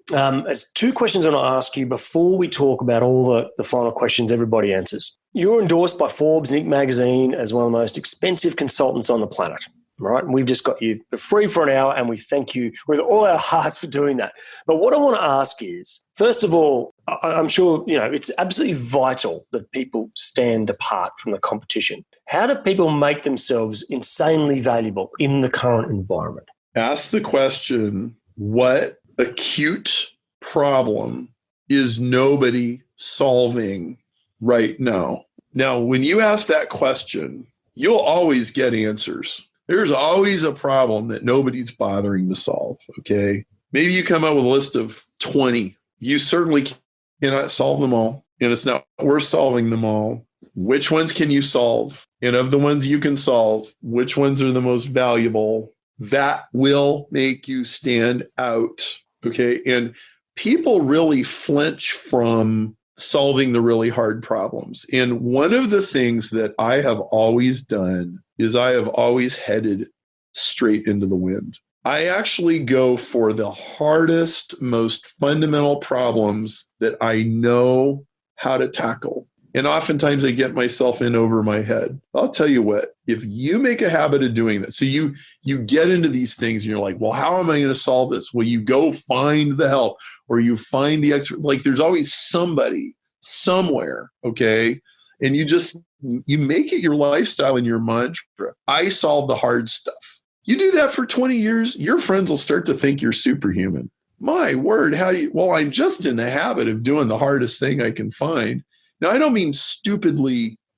There's 2 questions I want to ask you before we talk about all the final questions everybody answers. You're endorsed by Forbes and INC Magazine as one of the most expensive consultants on the planet, right? And we've just got you for free for an hour, and we thank you with all our hearts for doing that. But what I want to ask is, first of all, I'm sure it's absolutely vital that people stand apart from the competition. How do people make themselves insanely valuable in the current environment? Ask the question, what acute problem is nobody solving right now? Now, when you ask that question, you'll always get answers. There's always a problem that nobody's bothering to solve, okay? Maybe you come up with a list of 20. You certainly cannot solve them all, and it's not worth solving them all. Which ones can you solve? And of the ones you can solve, which ones are the most valuable? That will make you stand out, okay? And people really flinch from solving the really hard problems. And one of the things that I have always done is I have always headed straight into the wind. I actually go for the hardest, most fundamental problems that I know how to tackle. And oftentimes I get myself in over my head. I'll tell you what, if you make a habit of doing that, so you get into these things and you're like, well, how am I going to solve this? Well, you go find the help or you find the expert. Like there's always somebody somewhere, okay? And you make it your lifestyle and your mantra. I solve the hard stuff. You do that for 20 years, your friends will start to think you're superhuman. My word, well, I'm just in the habit of doing the hardest thing I can find. Now, I don't mean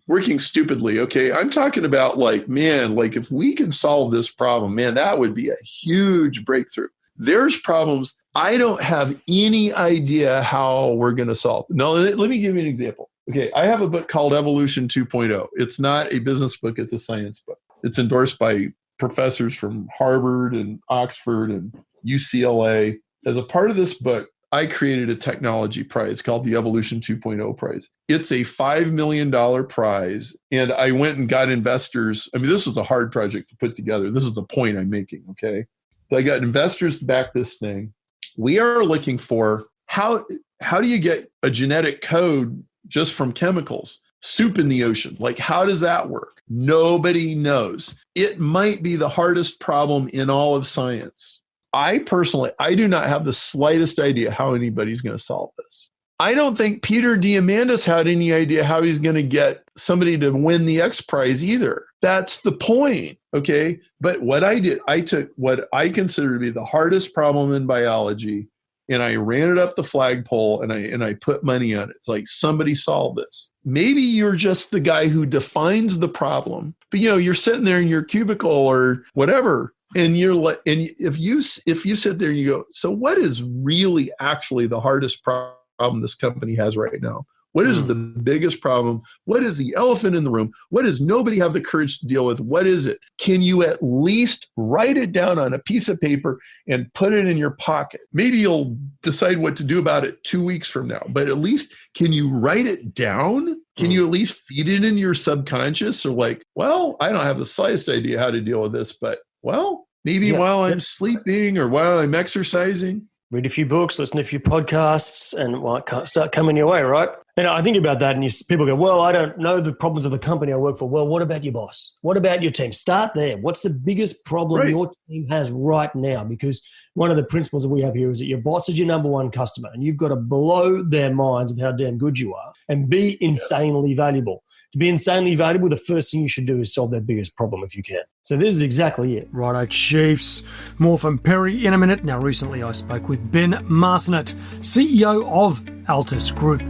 working stupidly, okay? I'm talking about if we can solve this problem, man, that would be a huge breakthrough. There's problems I don't have any idea how we're going to solve. Now, let me give you an example. Okay, I have a book called Evolution 2.0. It's not a business book, it's a science book. It's endorsed by professors from Harvard and Oxford and UCLA. As a part of this book, I created a technology prize called the Evolution 2.0 prize. It's a $5 million prize. And I went and got investors. I mean, this was a hard project to put together. This is the point I'm making, okay? So I got investors to back this thing. We are looking for how do you get a genetic code just from chemicals? Soup in the ocean. Like, how does that work? Nobody knows. It might be the hardest problem in all of science. I do not have the slightest idea how anybody's going to solve this. I don't think Peter Diamandis had any idea how he's going to get somebody to win the X Prize either. That's the point, okay? But what I did, I took what I consider to be the hardest problem in biology, and I ran it up the flagpole, and I put money on it. It's like, somebody solve this. Maybe you're just the guy who defines the problem, but you're sitting there in your cubicle or whatever, and you're like, and if you sit there and you go, so what is really actually the hardest problem this company has right now? What is the biggest problem? What is the elephant in the room? What does nobody have the courage to deal with? What is it? Can you at least write it down on a piece of paper and put it in your pocket? Maybe you'll decide what to do about it 2 weeks from now, but at least can you write it down? Can you at least feed it in your subconscious? Or like, well, I don't have the slightest idea how to deal with this, but well, maybe while I'm sleeping or while I'm exercising. Read a few books, listen to a few podcasts, and start coming your way, right? And I think about that, and people go, well, I don't know the problems of the company I work for. Well, what about your boss? What about your team? Start there. What's the biggest problem your team has right now? Because one of the principles that we have here is that your boss is your number one customer, and you've got to blow their minds with how damn good you are and be insanely valuable. To be insanely valuable, the first thing you should do is solve their biggest problem if you can. So this is exactly it. Righto, Chiefs. More from Perry in a minute. Now, recently I spoke with Ben Marcinet, CEO of Altus Group.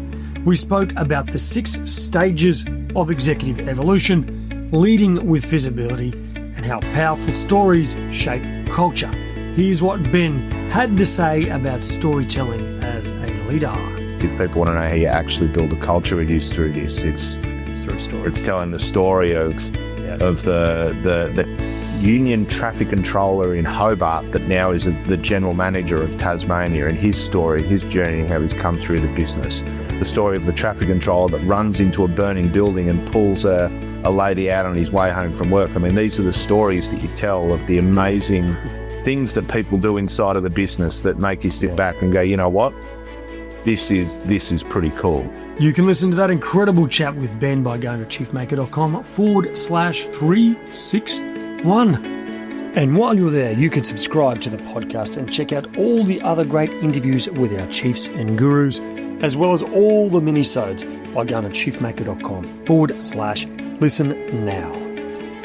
We spoke about the 6 stages of executive evolution, leading with visibility, and how powerful stories shape culture. Here's what Ben had to say about storytelling as a leader. If people want to know how you actually build a culture, it is through this. It's telling the story of the union traffic controller in Hobart that now is the general manager of Tasmania, and his story, his journey, how he's come through the business. The story of the traffic controller that runs into a burning building and pulls a lady out on his way home from work. I mean, these are the stories that you tell of the amazing things that people do inside of the business that make you sit back and go, you know what? This is pretty cool. You can listen to that incredible chat with Ben by going to chiefmaker.com/361. And while you're there, you can subscribe to the podcast and check out all the other great interviews with our chiefs and gurus, as well as all the minisodes by going to chiefmaker.com/listen now.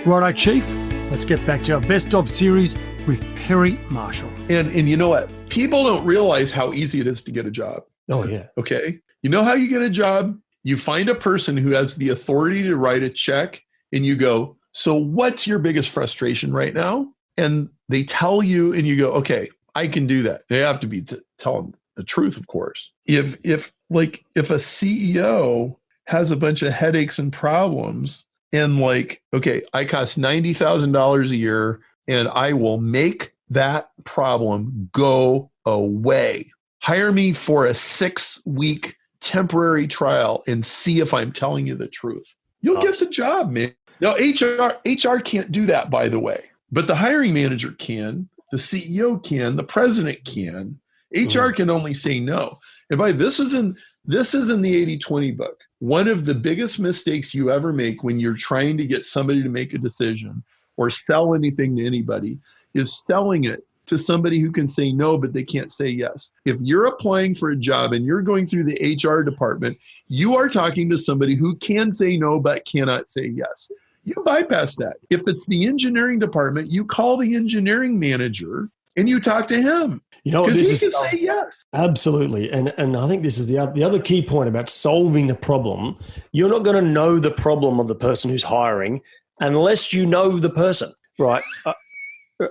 Righto, Chief, let's get back to our best of series with Perry Marshall. And you know what? People don't realize how easy it is to get a job. Oh, yeah. Okay. You know how you get a job? You find a person who has the authority to write a check, and you go, so what's your biggest frustration right now? And they tell you, and you go, okay, I can do that. They have to be tell them the truth, of course. If a CEO has a bunch of headaches and problems, and like, okay, I cost $90,000 a year, and I will make that problem go away. Hire me for a 6-week temporary trial and see if I'm telling you the truth. You'll get the job, man. Now, HR can't do that, by the way, but the hiring manager can, the CEO can, the president can. HR can only say no. And by this is in the 80-20 book. One of the biggest mistakes you ever make when you're trying to get somebody to make a decision or sell anything to anybody is selling it to somebody who can say no, but they can't say yes. If you're applying for a job and you're going through the HR department, you are talking to somebody who can say no, but cannot say yes. You bypass that. If it's the engineering department, you call the engineering manager and you talk to him. You know, because he can say yes. Absolutely. And I think this is the other key point about solving the problem. You're not going to know the problem of the person who's hiring unless you know the person, right?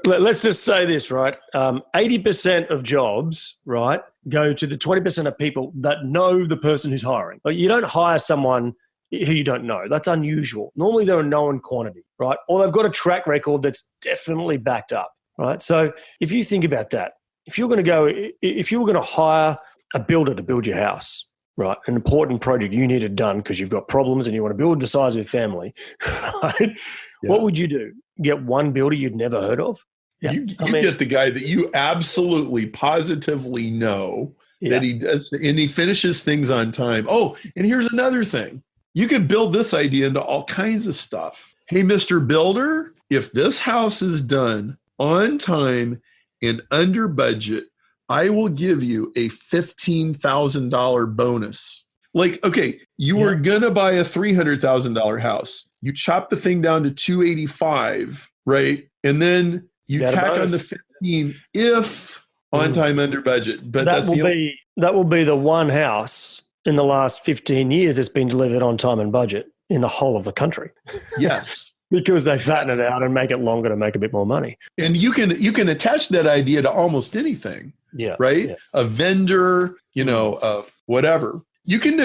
Let's just say this, right? 80% of jobs, right, go to the 20% of people that know the person who's hiring. But you don't hire someone who you don't know. That's unusual. Normally they're a known quantity, right? Or they've got a track record that's definitely backed up, right? So if you think about that, if you were going to hire a builder to build your house, right, an important project you needed done because you've got problems and you want to build the size of your family, right? Yeah. What would you do? Get one builder you'd never heard of? Yeah. You get the guy that you absolutely positively know that he does, and he finishes things on time. Oh, and here's another thing. You can build this idea into all kinds of stuff. Hey, Mr. Builder, if this house is done on time and under budget, I will give you a $15,000 bonus. Like, okay, you were going to buy a $300,000 house. You chop the thing down to 285, right? And then you tack on the 15 if on time under budget. But that will be the one house in the last 15 years that's been delivered on time and budget in the whole of the country. Yes. Because they fatten it out and make it longer to make a bit more money. And you can attach that idea to almost anything. Yeah. Right? Yeah. A vendor, whatever. You can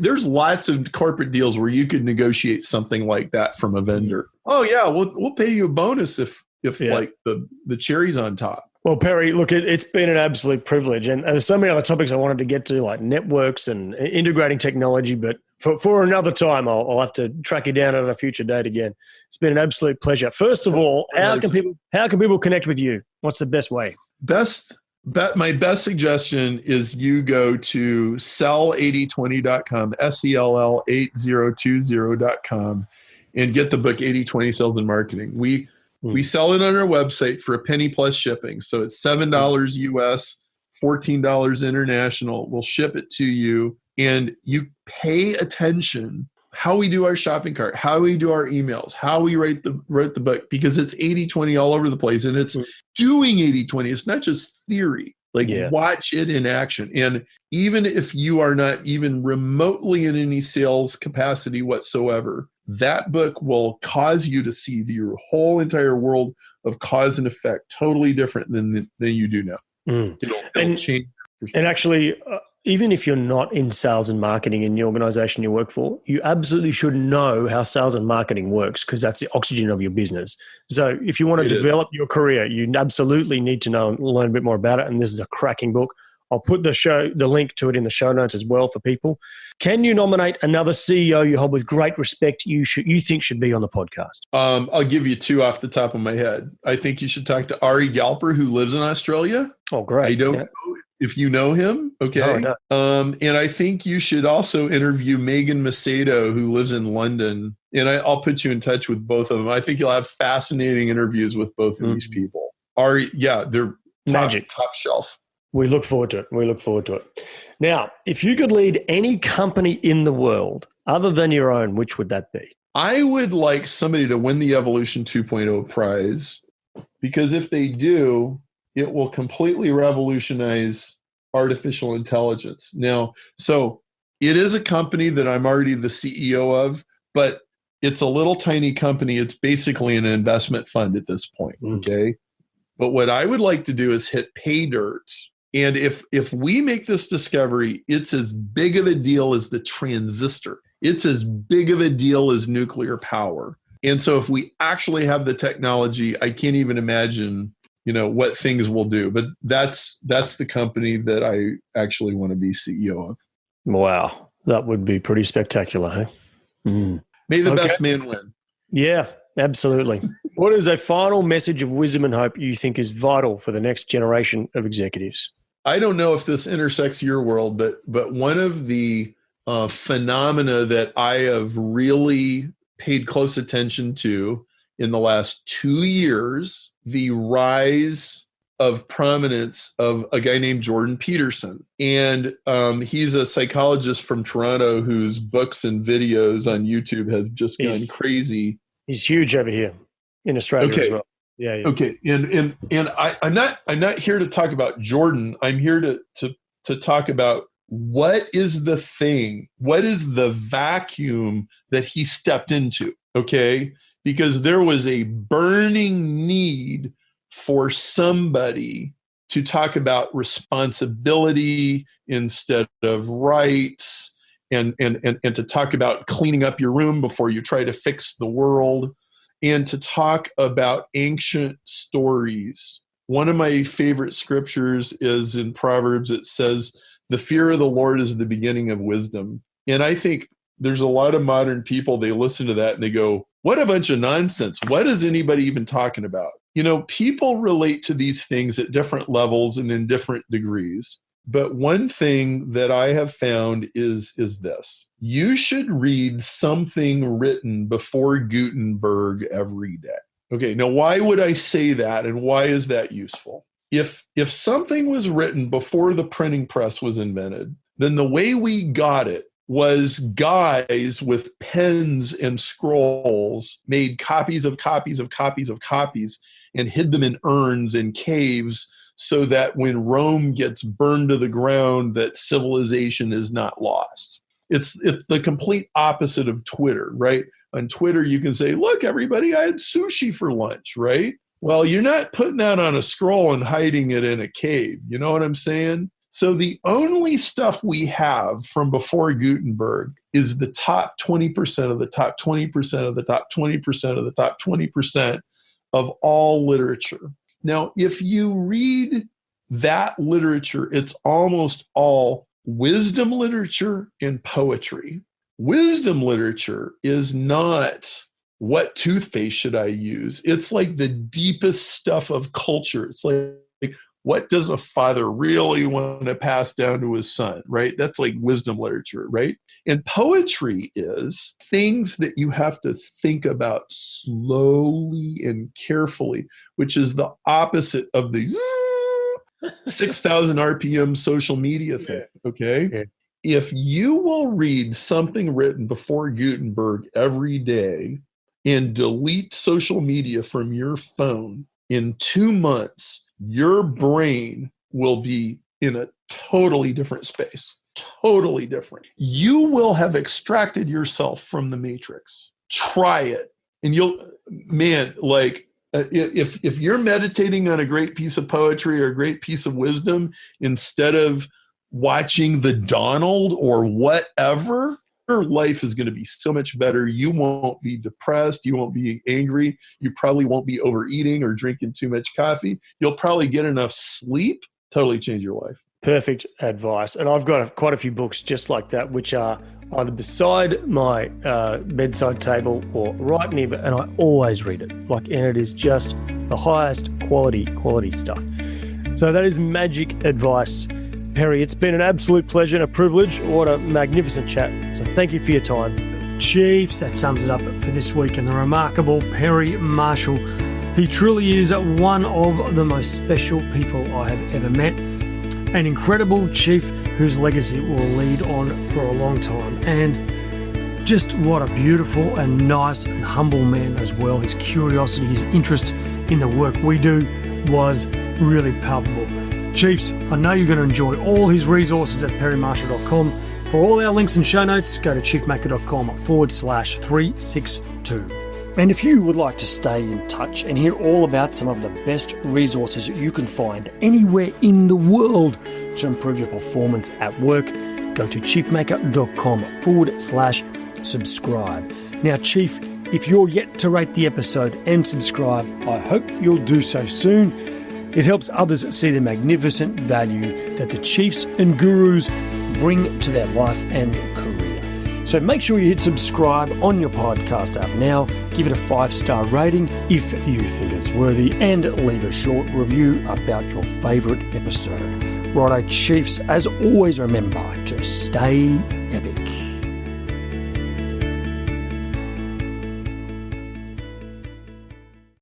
there's lots of corporate deals where you could negotiate something like that from a vendor. Oh yeah, we'll pay you a bonus if like the cherry's on top. Well, Perry, look, it's been an absolute privilege. And there's so many other topics I wanted to get to, like networks and integrating technology. But for another time, I'll have to track you down on a future date again. It's been an absolute pleasure. First of all, how can people connect with you? What's the best way? My best suggestion is you go to sell8020.com, SELL8020.com, and get the book 80/20 Sales and Marketing. We sell it on our website for a penny plus shipping. So it's $7 US, $14 international. We'll ship it to you, and you pay attention how we do our shopping cart, how we do our emails, how we write the book, because it's 80/20 all over the place, and it's doing 80/20. It's not just theory. Watch it in action. And even if you are not even remotely in any sales capacity whatsoever, that book will cause you to see your whole entire world of cause and effect totally different than you do now. It'll change. And actually, even if you're not in sales and marketing in the organization you work for, you absolutely should know how sales and marketing works, because that's the oxygen of your business. So if you want to develop your career, you absolutely need to know and learn a bit more about it. And this is a cracking book. I'll put the link to it in the show notes as well for people. Can you nominate another CEO you hold with great respect you think should be on the podcast? I'll give you two off the top of my head. I think you should talk to Ari Galper, who lives in Australia. Oh, great. I don't know if you know him. Okay. Oh, no. And I think you should also interview Megan Macedo, who lives in London. And I'll put you in touch with both of them. I think you'll have fascinating interviews with both of these people. They're top shelf. We look forward to it. Now, if you could lead any company in the world other than your own, which would that be? I would like somebody to win the Evolution 2.0 prize, because if they do, it will completely revolutionize artificial intelligence. Now, so it is a company that I'm already the CEO of, but it's a little tiny company. It's basically an investment fund at this point. Okay. But what I would like to do is hit pay dirt. And if we make this discovery, it's as big of a deal as the transistor. It's as big of a deal as nuclear power. And so if we actually have the technology, I can't even imagine, what things we'll do. But that's the company that I actually want to be CEO of. Wow. That would be pretty spectacular, huh? May the best man win. Yeah, absolutely. What is a final message of wisdom and hope you think is vital for the next generation of executives? I don't know if this intersects your world, but one of the phenomena that I have really paid close attention to in the last 2 years, the rise of prominence of a guy named Jordan Peterson. And he's a psychologist from Toronto whose books and videos on YouTube have just gone crazy. He's huge over here in Australia as well. Yeah. Okay. And I'm not here to talk about Jordan. I'm here to talk about what is the thing, what is the vacuum that he stepped into. Okay. Because there was a burning need for somebody to talk about responsibility instead of rights, and to talk about cleaning up your room before you try to fix the world, and to talk about ancient stories. One of my favorite scriptures is in Proverbs. It says, the fear of the Lord is the beginning of wisdom. And I think there's a lot of modern people, they listen to that and they go, what a bunch of nonsense. What is anybody even talking about? People relate to these things at different levels and in different degrees. But one thing that I have found is this. You should read something written before Gutenberg every day. Okay, now why would I say that, and why is that useful? if something was written before the printing press was invented, then the way we got it was guys with pens and scrolls made copies of copies of copies of copies and hid them in urns in caves so that when Rome gets burned to the ground, that civilization is not lost. It's the complete opposite of Twitter, right? On Twitter, you can say, look, everybody, I had sushi for lunch, right? Well, you're not putting that on a scroll and hiding it in a cave. You know what I'm saying? So the only stuff we have from before Gutenberg is the top 20% of the top 20% of the top 20% of the top 20% of all literature. Now, if you read that literature, it's almost all wisdom literature and poetry. Wisdom literature is not what toothpaste should I use. It's like the deepest stuff of culture. It's like what does a father really want to pass down to his son, right? That's like wisdom literature, right? And poetry is things that you have to think about slowly and carefully, which is the opposite of the 6,000 RPM social media thing, okay? Yeah. If you will read something written before Gutenberg every day and delete social media from your phone in 2 months, your brain will be in a totally different space, totally different. You will have extracted yourself from the matrix. Try it. And you'll, man, like if you're meditating on a great piece of poetry or a great piece of wisdom, instead of watching the Donald or whatever, your life is going to be so much better. You won't be depressed. You won't be angry. You probably won't be overeating or drinking too much coffee. You'll probably get enough sleep. Totally change your life. Perfect advice. And I've got quite a few books just like that, which are either beside my bedside table or right near, and I always read it. And it is just the highest quality stuff. So that is magic advice. Perry, it's been an absolute pleasure and a privilege. What a magnificent chat. So thank you for your time. Chiefs, that sums it up for this week. And the remarkable Perry Marshall. He truly is one of the most special people I have ever met. An incredible chief whose legacy will lead on for a long time. And just what a beautiful and nice and humble man as well. His curiosity, his interest in the work we do was really palpable. Chiefs, I know you're going to enjoy all his resources at perrymarshall.com. For all our links and show notes, go to chiefmaker.com/362. And if you would like to stay in touch and hear all about some of the best resources you can find anywhere in the world to improve your performance at work, go to chiefmaker.com/subscribe. Now, Chief, if you're yet to rate the episode and subscribe, I hope you'll do so soon. It helps others see the magnificent value that the chiefs and gurus bring to their life and career. So make sure you hit subscribe on your podcast app now, give it a 5-star rating if you think it's worthy, and leave a short review about your favourite episode. Righto, Chiefs, as always, remember to stay epic.